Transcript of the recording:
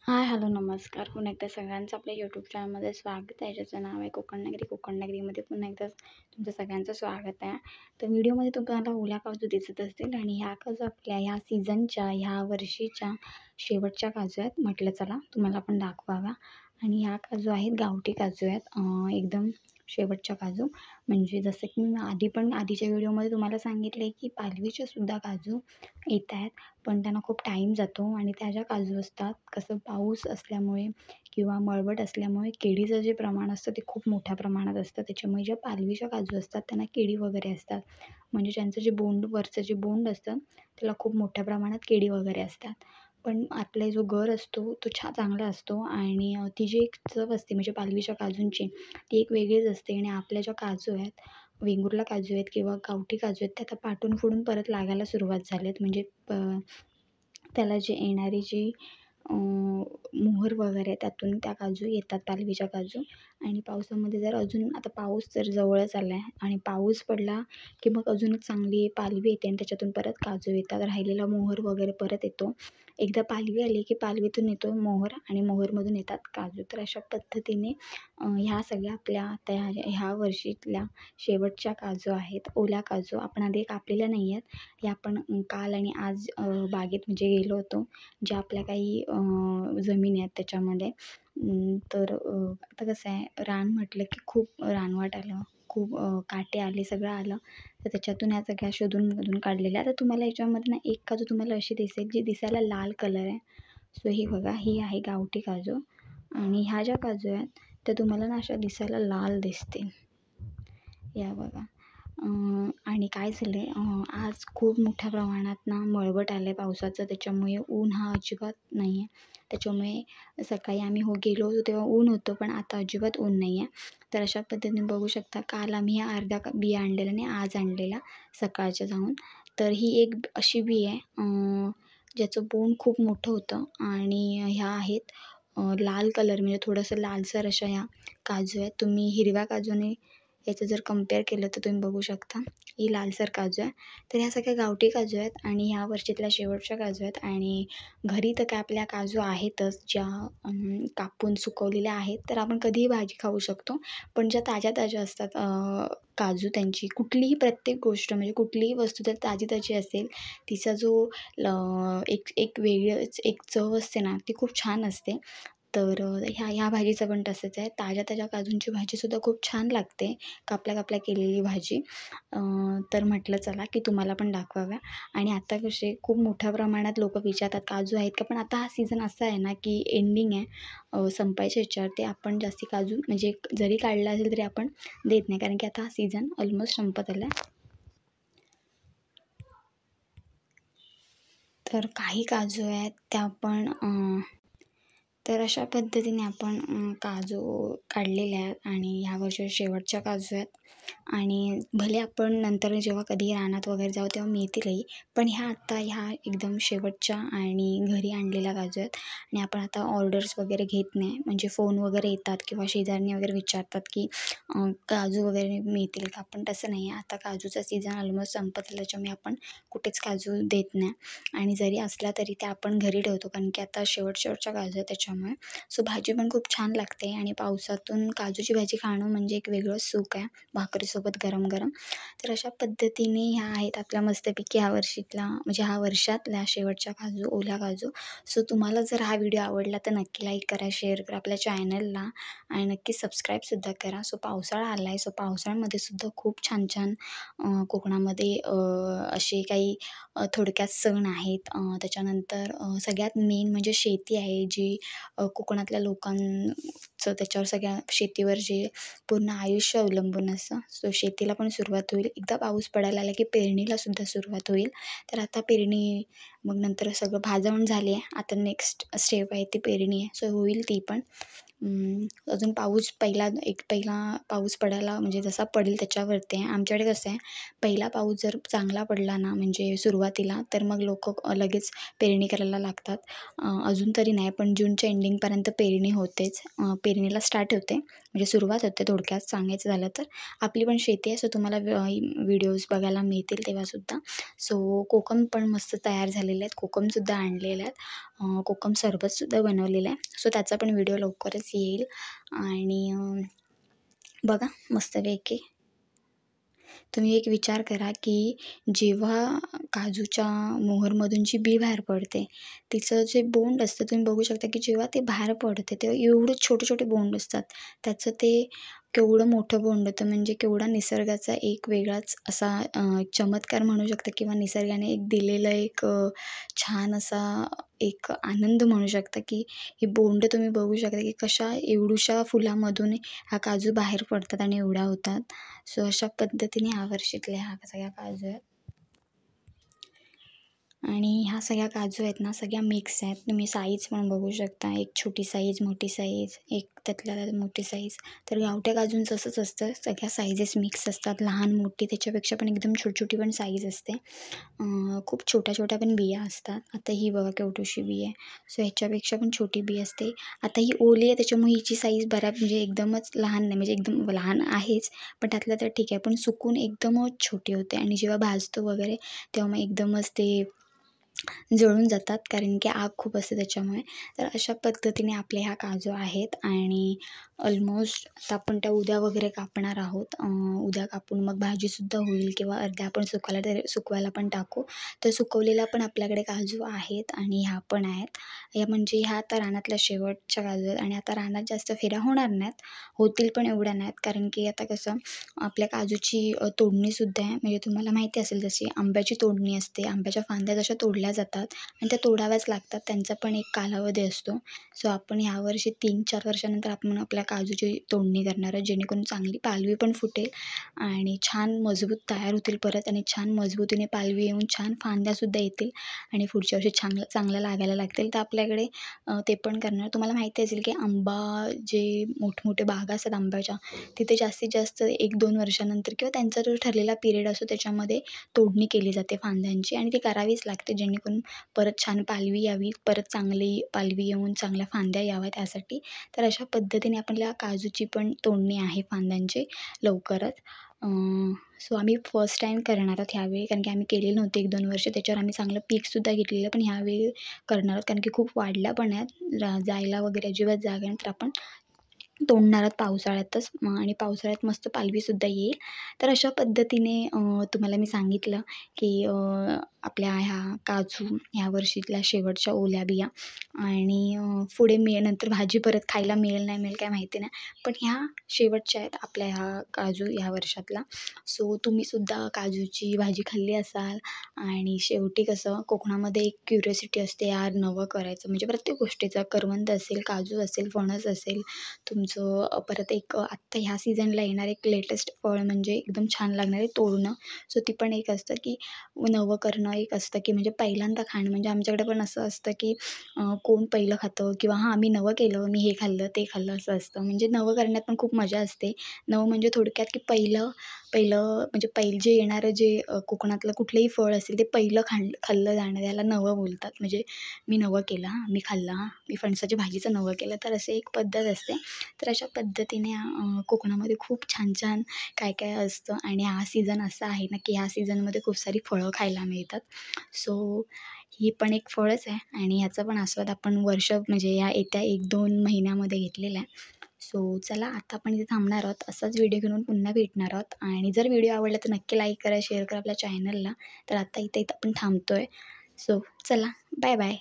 हाय, hello, नमस्कार. पुन्हा एकदा सगळ्यांचं आपल्या यूट्यूब चॅनलमध्ये स्वागत आहे. ज्याचं नाव आहे कोकण नगरी. कोकण नगरीमध्ये पुन्हा एकदा तुमचं सगळ्यांचं स्वागत आहे. तर व्हिडिओमध्ये तुम्हाला ओल्या काजू दिसत असतील आणि ह्या काजू आपल्या ह्या सीझनच्या, ह्या वर्षीच्या शेवटच्या काजू आहेत. म्हटलं चला तुम्हाला पण दाखवाव्या. आणि ह्या काजू आहेत गावठी काजू आहेत. एकदम शेवटच्या काजू. म्हणजे जसं की मी आधीच्या व्हिडिओमध्ये तुम्हाला सांगितलं की पालवीचे सुद्धा काजू येत आहेत. पण त्यांना खूप टाईम जातो आणि त्या ज्या काजू असतात, कसं पाऊस असल्यामुळे किंवा मळवट असल्यामुळे किडीचं जे प्रमाण असतं ते खूप मोठ्या प्रमाणात असतं. त्याच्यामुळे ज्या पालवीच्या काजू असतात त्यांना किडी वगैरे असतात. म्हणजे त्यांचं जे वरचं जे बोंड असतं त्याला खूप मोठ्या प्रमाणात किडी वगैरे असतात. पण आपला जो गर असतो तो चांगला असतो आणि ती जी एक चव असते म्हणजे पालवीच्या काजूंची ती एक वेगळीच असते. आणि आपल्या ज्या काजू आहेत, वेंगुर्ला काजू आहेत किंवा गावठी काजू आहेत, ते आता पाटून फुडून परत लागायला सुरुवात झालेत. म्हणजे त्याला जी येणारी जी मोहर वगैरे त्यातून त्या काजू येतात, पालवीच्या काजू. आणि पावसामध्ये जर अजून आता पाऊस जर जवळच आला आहे आणि पाऊस पडला की मग अजूनच चांगली पालवी येते आणि त्याच्यातून परत काजू येतात. राहिलेला मोहर वगैरे परत येतो. एकदा पालवी आली की पालवीतून येतो मोहर आणि मोहरमधून येतात काजू. तर अशा पद्धतीने ह्या सगळ्या आपल्या त्या ह्या वर्षीतल्या शेवटच्या काजू आहेत, ओल्या काजू. आपण आधी कापलेल्या नाही आहेत. हे आपण काल आणि आज बागेत म्हणजे गेलो होतो. ज्या आपल्या काही जमीन आहेत त्याच्यामध्ये. तर आता कसं आहे, रान म्हटलं की खूप रानवट आलं, खूप काटे आले, सगळं आलं. तर त्याच्यातून ह्या सगळ्या शोधून काढलेल्या. आता तुम्हाला याच्यामध्ये ना एक काजू तुम्हाला अशी दिसेल जी दिसायला लाल कलर आहे. सो ही बघा, ही आहे गावठी काजू. आणि ह्या ज्या काजू आहेत त्या तुम्हाला ना अशा दिसायला लाल दिसतील. या बघा. आणि काय झालं आहे, आज खूप मोठ्या प्रमाणात ना मळवट आलं आहे पावसाचं. त्याच्यामुळे ऊन हा अजिबात नाही आहे. त्याच्यामुळे सकाळी आम्ही गेलो होतो तेव्हा ऊन होतं, पण आता अजिबात ऊन नाही आहे. तर अशा पद्धतीने बघू शकता, काल आम्ही ह्या अर्ध्या बिया आणलेल्या आणि आज आणलेल्या सकाळच्या जाऊन. तर ही एक अशी बी आहे ज्याचं बोंड खूप मोठं होतं. आणि ह्या आहेत लाल कलर म्हणजे थोडंसं लालसर अशा ह्या काजू आहेत. तुम्ही हिरव्या काजूने याचं जर कंपेअर केलं तर तुम्ही बघू शकता ही लालसर काजू आहे. तर ह्या सगळ्या गावठी काजू आहेत आणि ह्या वर्षीतल्या शेवटच्या काजू आहेत. आणि घरी तर काय आपल्या काजू आहेतच, ज्या कापून सुकवलेल्या आहेत. तर आपण कधीही भाजी खाऊ शकतो. पण ज्या ताज्या असतात काजू, त्यांची कुठलीही प्रत्येक गोष्ट म्हणजे कुठलीही वस्तू जर ताजी असेल, तिचा जो एक एक वेगळंच एक चव असते ना, ती खूप छान असते. तर ह्या भाजीचं पण तसंच आहे. ताज्या काजूंची भाजीसुद्धा खूप छान लागते, कापल्या केलेली भाजी. तर म्हटलं चला की तुम्हाला पण दाखवाव्या. आणि आता कसे खूप मोठ्या प्रमाणात लोकं विचारतात काजू आहेत का? पण आता हा सीझन असा आहे ना की एंडिंग आहे, संपायच्या ह्याच्यावर. ते आपण जास्ती काजू म्हणजे जरी काढला असेल तरी आपण देत नाही, कारण की आता हा सीझन ऑलमोस्ट संपत आला आहे. तर काही काजू आहेत त्या आपण तर अशा पद्धतीने आपण काजू काढलेले आहेत आणि ह्या वर्षी शेवटच्या काजू आहेत. आणि भले आपण नंतर जेव्हा कधी रानात वगैरे जाऊ तेव्हा मिळतीलही, पण ह्या एकदम शेवटच्या आणि घरी आणलेल्या काजू आहेत. आणि आपण आता ऑर्डर्स वगैरे घेत नाही. म्हणजे फोन वगैरे येतात किंवा शेजारणी वगैरे विचारतात की काजू वगैरे मिळतील का? पण तसं नाही आहे. आता काजूचा सीझन ऑलमोस्ट संपत आला, त्याच्यामुळे आपण कुठेच काजू देत नाही. आणि जरी असला तरी ते आपण घरी ठेवतो, कारण की आता शेवटच्या काजू आहे त्याच्यामुळे. सो भाजी पण खूप छान लागते आणि पावसातून काजूची भाजी खाणं म्हणजे एक वेगळंच सुख आहे, भाकरीसोबत गरम-गरम. तर अशा पद्धतीने ह्या आहेत आपल्या मस्तपैकी ह्या वर्षीतल्या म्हणजे ह्या वर्षातल्या शेवटच्या काजू, ओल्या काजू. सो तुम्हाला जर हा व्हिडिओ आवडला तर नक्की लाईक करा, शेअर करा आपल्या चॅनलला आणि नक्की सबस्क्राईबसुद्धा करा. सो पावसाळा आला आहे, सो पावसाळ्यामध्ये सुद्धा खूप छान कोकणामध्ये असे काही थोडक्यात सण आहेत. त्याच्यानंतर सगळ्यात मेन म्हणजे शेती आहे, जी कोकणातल्या लोकांचं त्याच्यावर सगळ्या शेतीवर जे पूर्ण आयुष्य अवलंबून असतं. सो शेतीला पण सुरुवात होईल. एकदा पाऊस पडायला लागला की पेरणीलासुद्धा सुरुवात होईल. तर आता पेरणी, मग नंतर सगळं भाजवून झाली आहे. आता नेक्स्ट स्टेप आहे ती पेरणी आहे. सो होईल ती पण. अजून पहिला पाऊस पडायला म्हणजे जसा पडेल त्याच्यावरती आहे. आमच्याकडे कसं आहे, पहिला पाऊस जर चांगला पडला ना म्हणजे सुरुवातीला, तर मग लोकं लगेच पेरणी करायला लागतात. अजून तरी नाही, पण जूनच्या एंडिंगपर्यंत पेरणी होतेच. पेरणीला स्टार्ट होते म्हणजे सुरुवात होते थोडक्यात सांगायचं झालं तर. आपली पण शेती आहे, सो तुम्हाला व्हिडिओज बघायला मिळतील तेव्हासुद्धा. सो कोकम पण मस्त तयार झालेलं बनवलेले आहेत, कोकमसुद्धा आणलेले आहेत, कोकम सरबतसुद्धा बनवलेलं आहे. सो त्याचा पण व्हिडिओ लवकरच येईल. आणि बघा मस्तपैकी तुम्ही एक विचार करा की जेव्हा काजूच्या मोहरमधून जी बी बाहेर पडते, तिचं जे बोंड असतं तुम्ही बघू शकता की जेव्हा ते बाहेर पडते तेव्हा एवढे छोटे छोटे बोंड असतात. त्याचं ते केवढं मोठं बोंड होतं, म्हणजे केवढा निसर्गाचा एक वेगळाच असा चमत्कार म्हणू शकता किंवा निसर्गाने एक दिलेलं एक छान असा एक आनंद म्हणू शकता की ही बोंड तुम्ही बघू शकता की कशा एवढूशा फुलामधून हा काजू बाहेर पडतात आणि एवढ्या होतात. सो अशा पद्धतीने ह्या वर्षीतल्या ह्या सगळ्या काजू आहेत. आणि ह्या सगळ्या काजू आहेत ना सगळ्या मिक्स आहेत. तुम्ही साईज पण बघू शकता, एक छोटी साईज, मोठी साईज, एक त्यातल्या त्यात मोठी साईज. तर गावठ्या काजूंचं असंच असतं, सगळ्या साईजेस मिक्स असतात, लहान मोठी त्याच्यापेक्षा पण एकदम छोटी पण साईज असते. खूप छोट्या छोट्या पण बिया असतात. आता ही बघा केवढीशी बी आहे. सो ह्याच्यापेक्षा पण छोटी बी असते. आता ही ओली आहे त्याच्यामुळे हिची साईज म्हणजे एकदमच लहान नाही, म्हणजे एकदम लहान आहेच, पण त्यातलं तर ठीक आहे, पण सुकून एकदमच छोटी होते आणि जेव्हा भाजतो वगैरे तेव्हा मग एकदमच ते जळून जातात, कारण की आग खूप असते त्याच्यामुळे. तर अशा पद्धतीने आपले ह्या काजू आहेत आणि ऑलमोस्ट आता आपण त्या उद्या वगैरे कापणार आहोत. उद्या कापून मग भाजीसुद्धा होईल किंवा अर्ध्या आपण सुकवायला पण टाकू. तर सुकवलेला पण आपल्याकडे काजू आहेत आणि ह्या पण आहेत. म्हणजे ह्या आता रानातल्या शेवटच्या काजू आहेत आणि आता रानात जास्त फेऱ्या होणार नाहीत, होतील पण एवढ्या नाहीत, कारण की आता कसं आपल्या काजूची तोडणीसुद्धा आहे. म्हणजे तुम्हाला माहिती असेल जशी आंब्याची तोडणी असते, आंब्याच्या फांद्या जशा तोडल्या जातात आणि त्या तोडाव्याच लागतात, त्यांचा पण एक कालावधी असतो. सो आपण ह्यावर्षी 3-4 वर्षानंतर आपण आपल्या काजूची तोडणी करणार आहोत, जेणेकरून चांगली पालवी पण फुटेल आणि छान मजबूत तयार होतील परत आणि छान मजबूतीने पालवी येऊन छान फांद्यासुद्धा येतील आणि पुढच्या वर्षी चांगलं लागायला लागतील. तर आपल्याकडे ते पण करणार. तुम्हाला माहिती असेल की आंबा जे मोठमोठे बागा असतात आंब्याच्या, तिथे जास्तीत जास्त 1-2 वर्षानंतर किंवा त्यांचा जो ठरलेला पिरियड असतो त्याच्यामध्ये तोडणी केली जाते फांद्यांची आणि ती करावीच लागते, जेणेकरून परत छान पालवी यावी, परत चांगली पालवी येऊन चांगल्या फांद्या याव्या त्यासाठी. तर अशा पद्धतीने आपल्या काजूची पण तोडणी आहे फांद्यांची लवकरच. सो आम्ही फर्स्ट टाईम करणार आहोत ह्यावेळी, कारण की आम्ही केलेली नव्हती 1-2 वर्ष, त्याच्यावर आम्ही चांगलं पीकसुद्धा घेतलेलं, पण ह्यावेळी करणार आहोत कारण की खूप वाढल्या पण आहेत, जायला वगैरे अजिबात जागा नाही, तर आपण तोडणार आहोत पावसाळ्यातच आणि पावसाळ्यात मस्त पालवीसुद्धा येईल. तर अशा पद्धतीने तुम्हाला मी सांगितलं की आपल्या ह्या काजू ह्या वर्षीतल्या शेवटच्या ओल्या बिया आणि पुढे नंतर भाजी परत खायला मिळेल नाही मिळेल काय माहिती नाही, पण ह्या शेवटच्या आहेत आपल्या ह्या काजू ह्या वर्षातला. सो तुम्हीसुद्धा काजूची भाजी खाल्ली असाल आणि शेवटी कसं कोकणामध्ये एक क्युरिओसिटी असते यार नवं करायचं, म्हणजे प्रत्येक गोष्टीचं करवंद असेल, काजू असेल, फणस असेल, तुमचं परत एक आत्ता ह्या सीझनला येणार एक लेटेस्ट फळ म्हणजे एकदम छान लागणारे तोडणं. सो ती पण एक असतं की नवं करणं एक असतं की म्हणजे पहिल्यांदा खाणं, म्हणजे आमच्याकडे पण असं असतं की कोण पहिलं खातं किंवा हां मी नवं केलं, मी हे खाल्लं ते खाल्लं असं असतं. म्हणजे नवं करण्यात पण खूप मजा असते. नवं म्हणजे थोडक्यात की पहिलं म्हणजे जे येणारं जे कोकणातलं कुठलंही फळ असेल ते पहिलं खाल्लं जाणं याला नवं बोलतात. म्हणजे मी नवं केलं हां, मी खाल्लं हां, मी फणसाच्या भाजीचं नवं केलं, तर असे एक पद्धत असते. तर अशा पद्धतीने कोकणामध्ये खूप छान छान काय काय असतं आणि हा सीझन असा आहे ना की ह्या सीझनमध्ये खूप सारी फळं खायला मिळतात. सो ही पण एक फळच आहे आणि ह्याचा पण आस्वाद आपण म्हणजे या येत्या 1-2 महिन्यामध्ये घेतलेला आहे. सो चला आता आपण इथे थांबणार आहोत. असाच व्हिडिओ घेऊन पुन्हा भेटणार आहोत आणि जर व्हिडिओ आवडला तर नक्की लाईक करा, शेअर करा आपल्या चॅनलला. तर आता इथे आपण थांबतो आहे. सो चला, बाय बाय.